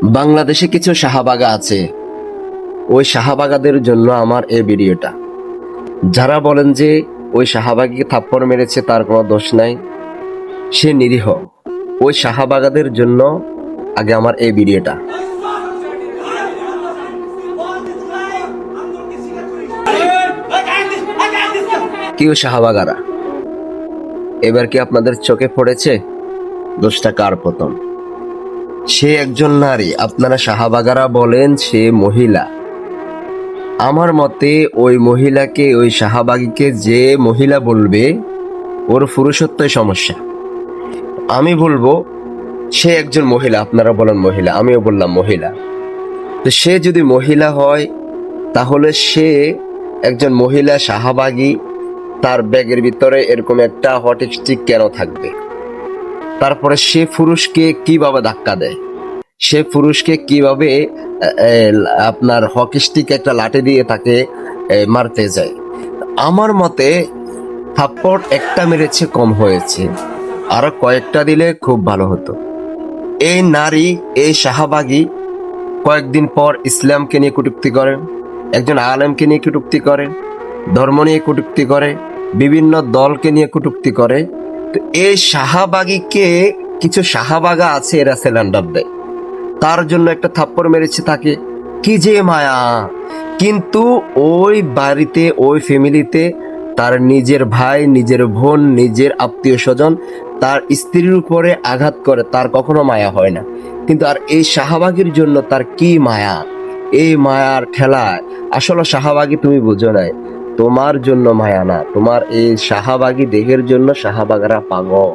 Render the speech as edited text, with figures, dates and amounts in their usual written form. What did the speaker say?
বাংলাদেশে কিছু শাহবাগা আছে, ওই শাহবাগাদের জন্য আমার এই ভিডিওটা। যারা বলেন যে ওই শাহবাগীকে থাপ্পড় মেরেছে তার কোনো দোষ নাই, সে নিরীহ, ওই শাহবাগাদের জন্য আগে আমার এই ভিডিওটা। কেউ শাহবাগারা এবার কি আপনাদের চোখে পড়েছে দোষটা কার? প্রথম সে একজন নারী, আপনারা শাহবাগারা বলেন সে মহিলা। আমার মতে ওই মহিলাকে, ওই শাহবাগীকে যে মহিলা বলবে ওর পুরুষত্বই সমস্যা। আমি বলবো সে একজন মহিলা, আপনারা বলেন মহিলা, আমিও বললাম মহিলা। তো সে যদি মহিলা হয় তাহলে সে একজন মহিলা শাহবাগী, তার ব্যাগের ভিতরে এরকম একটা হট স্টিক কেন থাকবে? তারপরে সে পুরুষকে কিভাবে ধাক্কা দেয়, সে পুরুষকে কিভাবে আপনার হকি স্টিক একটা লাঠি দিয়ে তাকে মারতে যায়? আমার মতে থাপ্পড় একটা মেরেছে, কম হয়েছে, আরো কয়েকটা দিলে খুব ভালো হতো। এই নারী, এই শাহবাগী কয়েকদিন পর ইসলামকে নিয়ে কটূক্তি করেন, একজন আলেমকে নিয়ে কটূক্তি করে, ধর্ম নিয়ে কটূক্তি করে, বিভিন্ন দলকে নিয়ে কটূক্তি করে। তো এই শাহবাগীকে কিছু শাহবাগা আছে, এরা সিলিন্ডার দেয়, তার জন্য একটা থাপ্পড় মেরেছে তাকে, কি যে মায়া! কিন্তু ওই বাড়িতে, ওই ফ্যামিলিতে তার নিজের ভাই, নিজের বোন, নিজের আত্মীয় স্বজন তার স্ত্রীর উপরে আঘাত করে, তার কখনো মায়া হয় না। কিন্তু আর এই শাহবাগীর জন্য তার কি মায়া! এই মায়ার ঠেলায় আসলে শাহবাগী তুমি বুঝো নাই, তোমার জন্য মায়া না, তোমার এই শাহবাগী দেহের জন্য শাহবাগরা পাগল।